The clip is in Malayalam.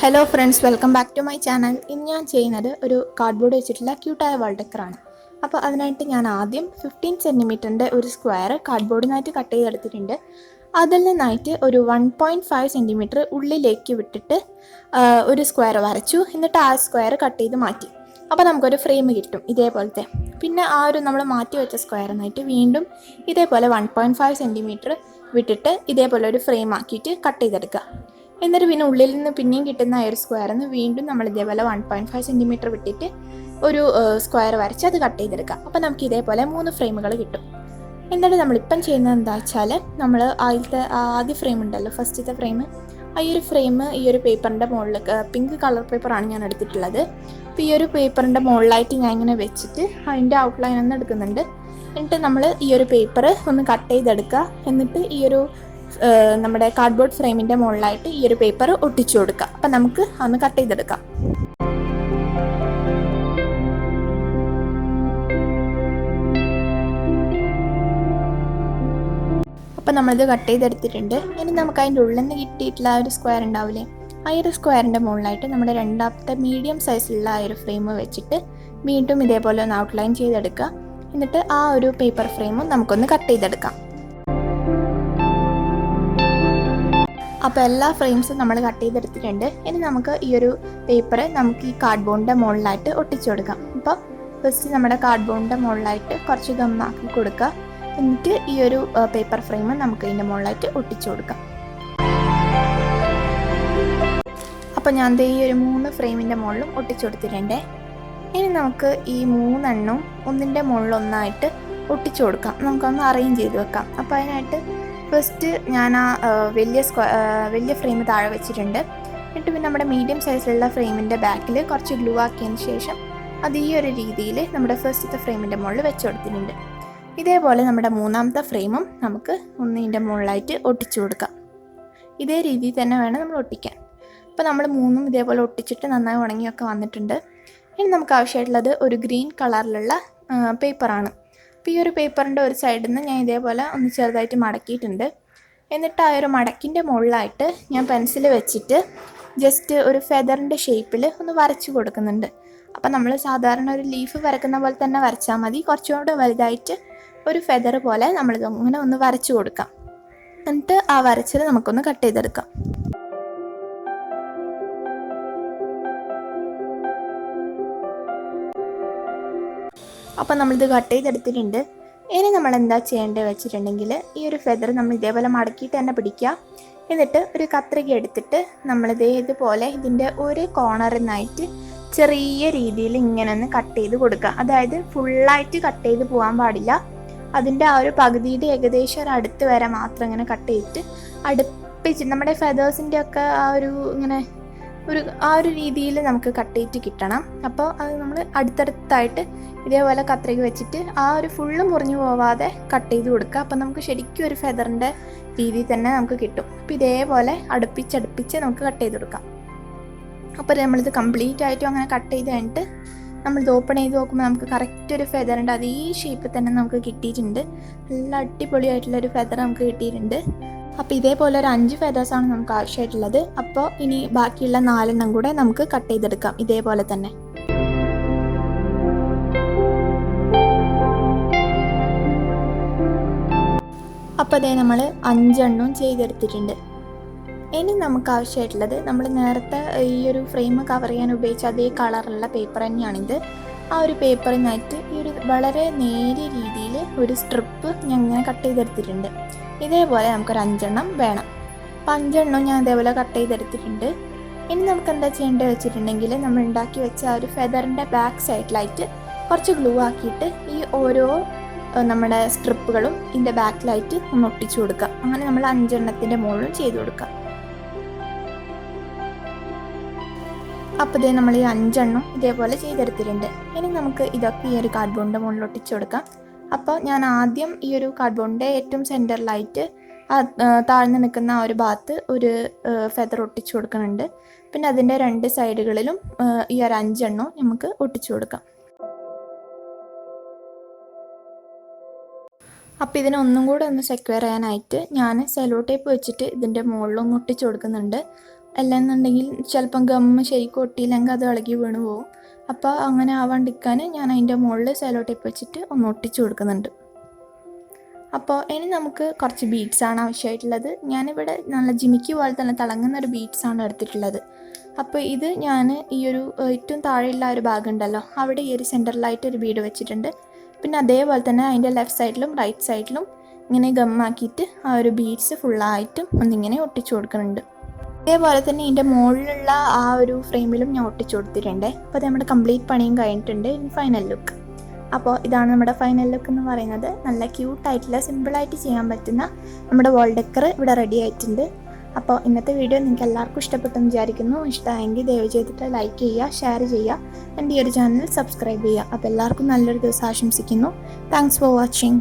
Hello friends, welcome back to my channel. ഇന്ന് ഞാൻ ചെയ്യുന്നത് ഒരു കാർഡ്ബോർഡ് വെച്ചിട്ടുള്ള ക്യൂട്ടായ വാൾ ഡെക്കറാണ്. അപ്പോൾ അതിനായിട്ട് ഞാൻ ആദ്യം 15 സെൻറ്റിമീറ്ററിൻ്റെ ഒരു സ്ക്വയർ കാർഡ്ബോർഡിനായിട്ട് കട്ട് ചെയ്തെടുത്തിട്ടുണ്ട്. അതിൽ നിന്നായിട്ട് ഒരു 1.5 സെൻറ്റിമീറ്റർ ഉള്ളിലേക്ക് വിട്ടിട്ട് ഒരു സ്ക്വയർ വരച്ചു. എന്നിട്ട് ആ സ്ക്വയർ കട്ട് ചെയ്ത് മാറ്റി. അപ്പോൾ നമുക്കൊരു ഫ്രെയിം കിട്ടും ഇതേപോലത്തെ. പിന്നെ ആ ഒരു നമ്മൾ മാറ്റി വെച്ച സ്ക്വയറിനായിട്ട് വീണ്ടും ഇതേപോലെ 1.5 സെൻറ്റിമീറ്റർ വിട്ടിട്ട് ഇതേപോലെ ഒരു ഫ്രെയിം ആക്കിയിട്ട് കട്ട് ചെയ്തെടുക്കുക. എന്നിട്ട് പിന്നെ ഉള്ളിൽ നിന്ന് പിന്നെയും കിട്ടുന്ന ഒരു സ്ക്വയറിൽ നിന്ന് വീണ്ടും നമ്മൾ ഇതേപോലെ 1.5 സെൻറ്റിമീറ്റർ വിട്ടിട്ട് ഒരു സ്ക്വയർ വരച്ച് അത് കട്ട് ചെയ്തെടുക്കാം. അപ്പോൾ നമുക്ക് ഇതേപോലെ 3 ഫ്രെയിമുകൾ കിട്ടും. എന്നിട്ട് നമ്മളിപ്പം ചെയ്യുന്നത് എന്താ വെച്ചാൽ, നമ്മൾ ആദ്യ ഫ്രെയിം ഉണ്ടല്ലോ, ഫസ്റ്റത്തെ ഫ്രെയിം, ഈ ഒരു ഫ്രെയിം ഈ ഒരു പേപ്പറിൻ്റെ മുകളിൽ പിങ്ക് കളർ പേപ്പറാണ് ഞാൻ എടുത്തിട്ടുള്ളത്. അപ്പോൾ ഈ ഒരു പേപ്പറിൻ്റെ മുകളിലായിട്ട് ഞാൻ ഇങ്ങനെ വെച്ചിട്ട് അതിൻ്റെ ഔട്ട്ലൈൻ ഒന്ന് എടുക്കുന്നുണ്ട്. എന്നിട്ട് നമ്മൾ ഈ ഒരു പേപ്പർ ഒന്ന് കട്ട് ചെയ്തെടുക്കുക. എന്നിട്ട് ഈ ഒരു നമ്മുടെ കാർഡ്ബോർഡ് ഫ്രെയിമിൻ്റെ മുകളിലായിട്ട് ഈ ഒരു പേപ്പർ ഒട്ടിച്ചു കൊടുക്കുക. അപ്പം നമുക്ക് ഒന്ന് കട്ട് ചെയ്തെടുക്കാം. അപ്പം നമ്മളിത് കട്ട് ചെയ്തെടുത്തിട്ടുണ്ട്. ഇനി നമുക്ക് അതിൻ്റെ ഉള്ളിൽ നിന്ന് കിട്ടിയിട്ടുള്ള ആ ഒരു സ്ക്വയർ ഉണ്ടാവില്ലേ, ആ ഒരു സ്ക്വയറിൻ്റെ മുകളിലായിട്ട് നമ്മുടെ രണ്ടാമത്തെ മീഡിയം സൈസിലുള്ള ആ ഒരു ഫ്രെയിം വെച്ചിട്ട് വീണ്ടും ഇതേപോലെ ഒന്ന് ഔട്ട്ലൈൻ ചെയ്തെടുക്കുക. എന്നിട്ട് ആ ഒരു പേപ്പർ ഫ്രെയിമും നമുക്കൊന്ന് കട്ട് ചെയ്തെടുക്കാം. അപ്പോൾ എല്ലാ ഫ്രെയിംസും നമ്മൾ കട്ട് ചെയ്തെടുത്തിട്ടുണ്ട്. ഇനി നമുക്ക് ഈ ഒരു പേപ്പർ നമുക്ക് ഈ കാർഡ്ബോർഡിൻ്റെ മുകളിലായിട്ട് ഒട്ടിച്ചു കൊടുക്കാം. അപ്പോൾ ഫസ്റ്റ് നമ്മുടെ കാർഡ്ബോർഡിൻ്റെ മുകളിലായിട്ട് കുറച്ച് ഗമ്മാക്കി കൊടുക്കുക. എന്നിട്ട് ഈ ഒരു പേപ്പർ ഫ്രെയിം നമുക്ക് ഇതിൻ്റെ മുകളിലായിട്ട് ഒട്ടിച്ചു കൊടുക്കാം. അപ്പോൾ ഞാൻ ഈ ഒരു 3 ഫ്രെയിമിൻ്റെ മുകളിലും ഒട്ടിച്ചു കൊടുത്തിട്ടുണ്ട്. ഇനി നമുക്ക് ഈ 3 എണ്ണവും ഒന്നിൻ്റെ മുകളിലൊന്നായിട്ട് ഒട്ടിച്ചു കൊടുക്കാം. നമുക്കൊന്ന് അറേഞ്ച് ചെയ്ത് വെക്കാം. അപ്പോൾ അതിനായിട്ട് ഫസ്റ്റ് ഞാൻ ആ വലിയ ഫ്രെയിം താഴെ വെച്ചിട്ടുണ്ട്. എന്നിട്ട് പിന്നെ നമ്മുടെ മീഡിയം സൈസിലുള്ള ഫ്രെയിമിൻ്റെ ബാക്കിൽ കുറച്ച് ഗ്ലൂ ആക്കിയതിന് ശേഷം അത് ഈ ഒരു രീതിയിൽ നമ്മുടെ ഫസ്റ്റത്തെ ഫ്രെയിമിൻ്റെ മുകളിൽ വെച്ച് കൊടുത്തിട്ടുണ്ട്. ഇതേപോലെ നമ്മുടെ മൂന്നാമത്തെ ഫ്രെയിമും നമുക്ക് ഒന്നിൻ്റെ മുകളിലായിട്ട് ഒട്ടിച്ചു കൊടുക്കാം. ഇതേ രീതിയിൽ തന്നെ വേണം നമ്മൾ ഒട്ടിക്കാൻ. അപ്പോൾ നമ്മൾ 3ഉം ഇതേപോലെ ഒട്ടിച്ചിട്ട് നന്നായി ഉണങ്ങിയൊക്കെ വന്നിട്ടുണ്ട്. ഇനി നമുക്ക് ആവശ്യമായിട്ടുള്ളത് ഒരു ഗ്രീൻ കളറിലുള്ള പേപ്പറാണ്. അപ്പോൾ ഈ ഒരു പേപ്പറിൻ്റെ ഒരു സൈഡിൽ നിന്ന് ഞാൻ ഇതേപോലെ ഒന്ന് ചെറുതായിട്ട് മടക്കിയിട്ടുണ്ട്. എന്നിട്ട് ആ ഒരു മടക്കിൻ്റെ മുകളിലായിട്ട് ഞാൻ പെൻസിൽ വെച്ചിട്ട് ജസ്റ്റ് ഒരു ഫെദറിൻ്റെ ഷേപ്പിൽ ഒന്ന് വരച്ച് കൊടുക്കുന്നുണ്ട്. അപ്പോൾ നമ്മൾ സാധാരണ ഒരു ലീഫ് വരക്കുന്ന പോലെ തന്നെ വരച്ചാൽ മതി. കുറച്ചുകൂടെ വലുതായിട്ട് ഒരു ഫെദർ പോലെ നമ്മളിത് അങ്ങനെ ഒന്ന് വരച്ച് കൊടുക്കാം. എന്നിട്ട് ആ വരച്ചത് നമുക്കൊന്ന് കട്ട് ചെയ്തെടുക്കാം. അപ്പോൾ നമ്മളിത് കട്ട് ചെയ്തെടുത്തിട്ടുണ്ട്. ഇനി നമ്മൾ എന്താ ചെയ്യേണ്ടത് വെച്ചിട്ടുണ്ടെങ്കിൽ, ഈ ഒരു ഫെദർ നമ്മൾ ഇതേപോലെ മടക്കിയിട്ട് തന്നെ പിടിക്കുക. എന്നിട്ട് ഒരു കത്രിക എടുത്തിട്ട് ഇതുപോലെ ഇതിൻ്റെ ഒരു കോർണറിൽ നിന്നായിട്ട് ചെറിയ രീതിയിൽ ഇങ്ങനെ ഒന്ന് കട്ട് ചെയ്ത് കൊടുക്കുക. അതായത് ഫുള്ളായിട്ട് കട്ട് ചെയ്ത് പോകാൻ പാടില്ല. അതിൻ്റെ ആ ഒരു പകുതിയുടെ ഏകദേശം ഒരു അടുത്ത് വരെ മാത്രം ഇങ്ങനെ കട്ട് ചെയ്തിട്ട് അടുപ്പിച്ച് നമ്മുടെ ഫെദേഴ്സിൻ്റെ ഒക്കെ ആ ഒരു രീതിയിൽ നമുക്ക് കട്ട് ചെയ്തിട്ട് കിട്ടണം. അപ്പോൾ അത് നമ്മൾ അടുത്തടുത്തായിട്ട് ഇതേപോലെ കത്രിക വെച്ചിട്ട് ആ ഒരു ഫുള്ള് മുറിഞ്ഞു പോവാതെ കട്ട് ചെയ്ത് കൊടുക്കുക. അപ്പോൾ നമുക്ക് ശരിക്കും ഒരു ഫെദറിൻ്റെ രീതിയിൽ തന്നെ നമുക്ക് കിട്ടും. അപ്പോൾ ഇതേപോലെ അടുപ്പിച്ചടുപ്പിച്ച് നമുക്ക് കട്ട് ചെയ്ത് കൊടുക്കാം. അപ്പോൾ നമ്മളിത് കംപ്ലീറ്റ് ആയിട്ടും അങ്ങനെ കട്ട് ചെയ്ത് കഴിഞ്ഞിട്ട് നമ്മളിത് ഓപ്പൺ ചെയ്ത് നോക്കുമ്പോൾ നമുക്ക് കറക്റ്റ് ഒരു ഫെദറിൻ്റെ അതേ ഷേപ്പിൽ തന്നെ നമുക്ക് കിട്ടിയിട്ടുണ്ട്. നല്ല അടിപൊളിയായിട്ടുള്ളൊരു ഫെദർ നമുക്ക് കിട്ടിയിട്ടുണ്ട്. അപ്പോൾ ഇതേപോലെ ഒരു 5 ഫെദേഴ്സാണ് നമുക്ക് ആവശ്യമായിട്ടുള്ളത്. അപ്പോൾ ഇനി ബാക്കിയുള്ള 4 കൂടെ നമുക്ക് കട്ട് ചെയ്തെടുക്കാം ഇതേപോലെ തന്നെ. അപ്പോൾ അതേ നമ്മൾ 5 ചെയ്തെടുത്തിട്ടുണ്ട്. ഇനി നമുക്ക് ആവശ്യമായിട്ടുള്ളത്, നമ്മൾ നേരത്തെ ഈ ഒരു ഫ്രെയിം കവർ ചെയ്യാൻ ഉപയോഗിച്ച അതേ കളറുള്ള പേപ്പർ തന്നെയാണിത്. ആ ഒരു പേപ്പറിനായിട്ട് ഈ ഒരു വളരെ നേരിയ രീതിയിൽ ഒരു സ്ട്രിപ്പ് ഞാൻ ഇങ്ങനെ കട്ട് ചെയ്തെടുത്തിട്ടുണ്ട്. ഇതേപോലെ നമുക്കൊരു 5 വേണം. അപ്പോൾ 5 ഞാൻ ഇതേപോലെ കട്ട് ചെയ്തെടുത്തിട്ടുണ്ട്. ഇനി നമുക്ക് എന്താ ചെയ്യേണ്ടത് വെച്ചിട്ടുണ്ടെങ്കിൽ, നമ്മൾ ഉണ്ടാക്കി വെച്ച ആ ഒരു ഫെദറിൻ്റെ ബാക്ക് സൈഡിലായിട്ട് കുറച്ച് ഗ്ലൂ ആക്കിയിട്ട് ഈ ഓരോ നമ്മുടെ സ്ട്രിപ്പുകളും ഇതിൻ്റെ ബാക്കിലായിട്ട് ഒന്ന് ഒട്ടിച്ചു കൊടുക്കുക. അങ്ങനെ നമ്മൾ 5 മുകളിലും ചെയ്ത് കൊടുക്കുക. അപ്പോൾ ഇതേ നമ്മൾ ഈ 5 ഇതേപോലെ ചെയ്തെടുത്തിട്ടുണ്ട്. ഇനി നമുക്ക് ഇതൊക്കെ ഈ ഒരു കാർഡ്ബോർഡിൻ്റെ മുകളിൽ ഒട്ടിച്ചു കൊടുക്കാം. അപ്പോൾ ഞാൻ ആദ്യം ഈ ഒരു കാർഡ്ബോർഡിൻ്റെ ഏറ്റവും സെൻറ്ററിലായിട്ട് താഴ്ന്നു നിൽക്കുന്ന ആ ഒരു ഭാഗത്ത് ഒരു ഫെദർ ഒട്ടിച്ചു കൊടുക്കുന്നുണ്ട്. പിന്നെ അതിൻ്റെ 2 സൈഡുകളിലും ഈ ഒരു 5 നമുക്ക് ഒട്ടിച്ചു കൊടുക്കാം. അപ്പോൾ ഇതിനെ ഒന്നും കൂടെ ഒന്ന് സെക്യൂർ ചെയ്യാനായിട്ട് ഞാൻ സെലോ ടേപ്പ് വെച്ചിട്ട് ഇതിൻ്റെ മുകളിലൊന്ന് ഒട്ടിച്ചു കൊടുക്കുന്നുണ്ട്. അല്ലെന്നുണ്ടെങ്കിൽ ചിലപ്പം ഗമ്മ് ശരിക്കും ഒട്ടിയില്ലെങ്കിൽ അത് ഇളകി വീണ് പോകും. അപ്പോൾ അങ്ങനെ ആവാണ്ടിരിക്കാൻ ഞാൻ അതിൻ്റെ മുകളിൽ സെല്ലോ ടേപ്പ് വെച്ചിട്ട് ഒന്ന് ഒട്ടിച്ചു കൊടുക്കുന്നുണ്ട്. അപ്പോൾ ഇനി നമുക്ക് കുറച്ച് ബീഡ്സാണ് ആവശ്യമായിട്ടുള്ളത്. ഞാനിവിടെ നല്ല ജിമിക്ക് പോലെ തന്നെ തിളങ്ങുന്ന ഒരു ബീഡ്സാണ് എടുത്തിട്ടുള്ളത്. അപ്പോൾ ഇത് ഞാൻ ഈ ഒരു ഏറ്റവും താഴെയുള്ള ഒരു ഭാഗം ഉണ്ടല്ലോ, അവിടെ ഈ ഒരു സെൻറ്ററിലായിട്ട് ഒരു ബീഡ് വെച്ചിട്ടുണ്ട്. പിന്നെ അതേപോലെ തന്നെ അതിൻ്റെ ലെഫ്റ്റ് സൈഡിലും റൈറ്റ് സൈഡിലും ഇങ്ങനെ ഗമ്മാക്കിയിട്ട് ആ ഒരു ബീഡ്സ് ഫുള്ളായിട്ടും ഒന്നിങ്ങനെ ഒട്ടിച്ചു കൊടുക്കുന്നുണ്ട്. അതേപോലെ തന്നെ ഇതിൻ്റെ മുകളിലുള്ള ആ ഒരു ഫ്രെയിമിലും ഞാൻ ഒട്ടിച്ചു കൊടുത്തിട്ടുണ്ട്. അപ്പോൾ അത് നമ്മുടെ കംപ്ലീറ്റ് പണിയും കഴിഞ്ഞിട്ടുണ്ട്. ഇനി ഫൈനൽ ലുക്ക്. അപ്പോൾ ഇതാണ് നമ്മുടെ ഫൈനൽ ലുക്ക് എന്ന് പറയുന്നത്. നല്ല ക്യൂട്ടായിട്ടുള്ള സിമ്പിളായിട്ട് ചെയ്യാൻ പറ്റുന്ന നമ്മുടെ വാൾ ഡെക്കർ ഇവിടെ റെഡി ആയിട്ടുണ്ട്. അപ്പോൾ ഇന്നത്തെ വീഡിയോ നിങ്ങൾക്ക് എല്ലാവർക്കും ഇഷ്ടപ്പെട്ടെന്ന് വിചാരിക്കുന്നു. ഇഷ്ടമായെങ്കിൽ ദയവ് ചെയ്തിട്ട് ലൈക്ക് ചെയ്യുക, ഷെയർ ചെയ്യുക, എൻ്റെ ഈ ഒരു ചാനൽ സബ്സ്ക്രൈബ് ചെയ്യുക. അപ്പോൾ എല്ലാവർക്കും നല്ലൊരു ദിവസം ആശംസിക്കുന്നു. Thanks for watching.